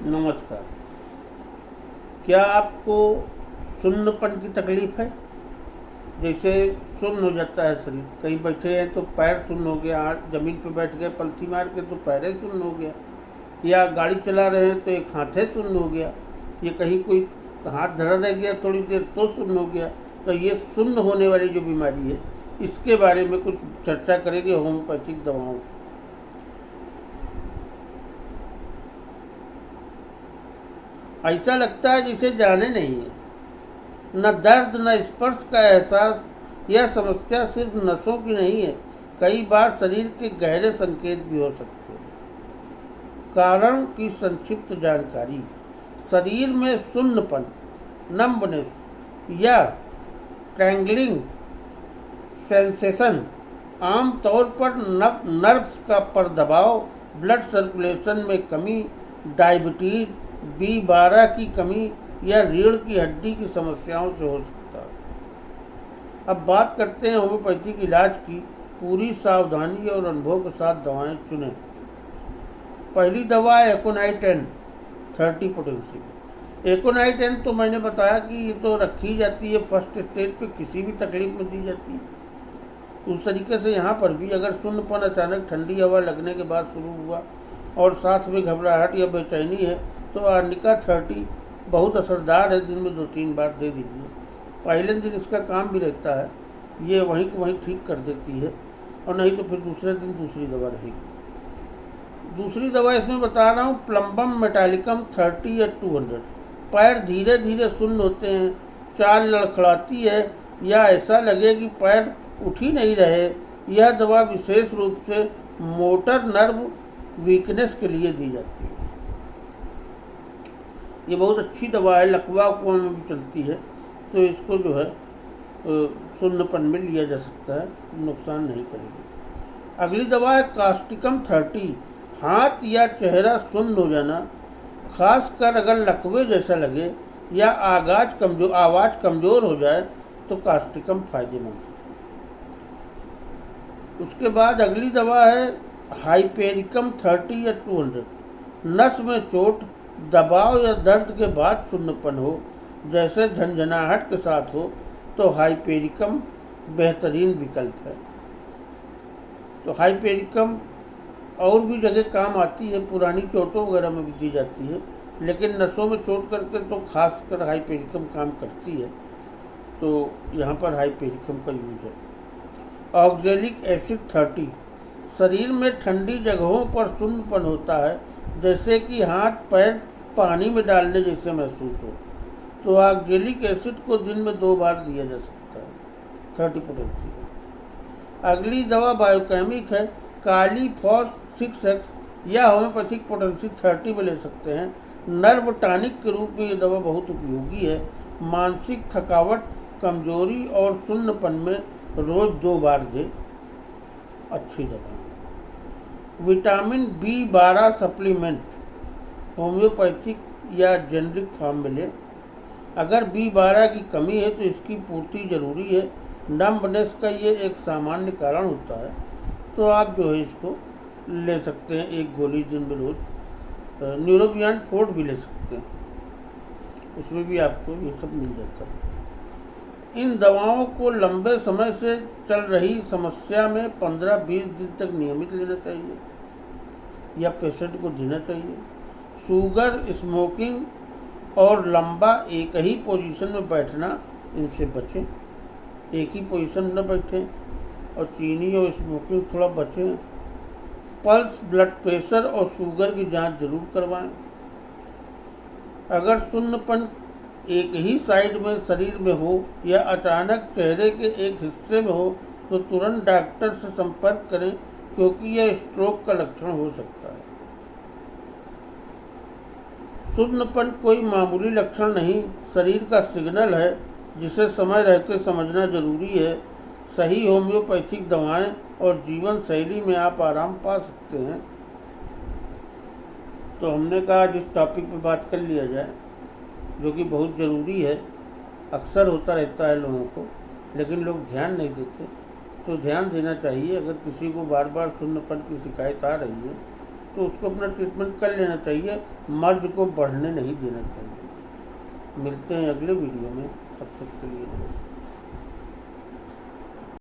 नमस्कार। क्या आपको सुन्नपन की तकलीफ है? जैसे सुन्न हो जाता है शरीर, कहीं बैठे हैं तो पैर सुन्न हो गया, हाथ जमीन पे बैठ गए पलथी मार के तो पैरे सुन्न हो गया, या गाड़ी चला रहे हैं तो एक हाथे सुन्न हो गया, या कहीं कोई हाथ धरा रह गया थोड़ी देर तो सुन्न हो गया। तो ये सुन्न होने वाली जो बीमारी है, इसके बारे में कुछ चर्चा करेंगे होम्योपैथिक दवाओं की। ऐसा लगता है जिसे जाने नहीं है, न दर्द न स्पर्श का एहसास। यह समस्या सिर्फ नसों की नहीं है, कई बार शरीर के गहरे संकेत भी हो सकते हैं। कारण की संक्षिप्त जानकारी। शरीर में सुन्नपन, नंबनेस या ट्रैंगलिंग सेंसेशन आमतौर पर नर्व्स का प्रदबाव, ब्लड सर्कुलेशन में कमी, डायबिटीज, B12 की कमी या रीढ़ की हड्डी की समस्याओं से हो सकता है। अब बात करते हैं होम्योपैथिक इलाज की। पूरी सावधानी और अनुभव के साथ दवाएं चुनें। पहली दवा है एकोनाइट-N 30 पोटेंशियल। एकोनाइट-N तो मैंने बताया कि ये तो रखी जाती है फर्स्ट स्टेज पे, किसी भी तकलीफ में दी जाती है। उस तरीके से यहाँ पर भी अगर सुन्नपन अचानक ठंडी हवा लगने के बाद शुरू हुआ और साथ में घबराहट या बेचैनी है तो आर्निका 30 बहुत असरदार है। दिन में 2-3 बार दे दीजिए। पहले दिन इसका काम भी रहता है, ये वहीं को वहीं ठीक कर देती है, और नहीं तो फिर दूसरे दिन दूसरी दवा रहेगी। दूसरी दवा इसमें बता रहा हूँ प्लम्बम मेटालिकम 30 या 200। पैर धीरे धीरे सुन्न होते हैं, चाल लड़खड़ाती है या ऐसा लगे कि पैर उठ ही नहीं रहे। यह दवा विशेष रूप से मोटर नर्व वीकनेस के लिए दी जाती है। ये बहुत अच्छी दवा है, लकवा उकवा में भी चलती है, तो इसको जो है सुन्नपन में लिया जा सकता है, नुकसान नहीं करेगी। अगली दवा है कास्टिकम 30। हाथ या चेहरा सुन्न हो जाना, खासकर अगर लकवे जैसा लगे या आवाज़ कमज़ोर हो जाए तो कास्टिकम फायदेमंद है। उसके बाद अगली दवा है हाइपेरिकम 30 या 200। नस में चोट, दबाव या दर्द के बाद सुन्नपन हो, जैसे झंझनाहट के साथ हो, तो हाइपेरिकम बेहतरीन विकल्प है। तो हाइपेरिकम और भी जगह काम आती है, पुरानी चोटों वगैरह में भी दी जाती है, लेकिन नसों में चोट करके तो खासकर हाइपेरिकम काम करती है, तो यहाँ पर हाइपेरिकम का यूज है। Oxalic acid 30। शरीर में ठंडी जगहों पर सुन्नपन होता है, जैसे कि हाथ पैर पानी में डालने जैसे महसूस हो, तो ऑक्जेलिक एसिड को दिन में 2 बार दिया जा सकता है, 30 पोटेंशियल। अगली दवा बायोकेमिक है काली फॉस 6x या होम्योपैथिक पोटेंशियल 30 में ले सकते हैं। नर्व टॉनिक के रूप में ये दवा बहुत उपयोगी है। मानसिक थकावट, कमजोरी और सुन्नपन में रोज 2 बार दे। अच्छी दवा। विटामिन B12 सप्लीमेंट होम्योपैथिक या जेनरिक फॉर्म में लें। अगर B12 की कमी है तो इसकी पूर्ति जरूरी है। नंबनेस का ये एक सामान्य कारण होता है, तो आप जो है इसको ले सकते हैं, 1 गोली दिन में रोज। न्यूरोबियन 4 भी ले सकते हैं, उसमें भी आपको ये सब मिल जाता है। इन दवाओं को लंबे समय से चल रही समस्या में 15-20 दिन तक नियमित लेना चाहिए या पेशेंट को देना चाहिए। शुगर, स्मोकिंग और लंबा एक ही पोजीशन में बैठना, इनसे बचें। एक ही पोजीशन न बैठें, और चीनी और स्मोकिंग थोड़ा बचें। पल्स, ब्लड प्रेशर और शुगर की जांच जरूर करवाएं। अगर सुन्नपन एक ही साइड में शरीर में हो या अचानक चेहरे के एक हिस्से में हो तो तुरंत डॉक्टर से संपर्क करें, क्योंकि यह स्ट्रोक का लक्षण हो सकता है। सुन्नपन कोई मामूली लक्षण नहीं, शरीर का सिग्नल है जिसे समय रहते समझना जरूरी है। सही होम्योपैथिक दवाएं और जीवन शैली में आप आराम पा सकते हैं। तो हमने कहा जिस टॉपिक पे बात कर लिया जाए, जो कि बहुत ज़रूरी है, अक्सर होता रहता है लोगों को, लेकिन लोग ध्यान नहीं देते, तो ध्यान देना चाहिए। अगर किसी को बार बार सुन्नपन की शिकायत आ रही है तो उसको अपना ट्रीटमेंट कर लेना चाहिए, मर्ज को बढ़ने नहीं देना चाहिए। मिलते हैं अगले वीडियो में, तब तक के लिए नमस्कार।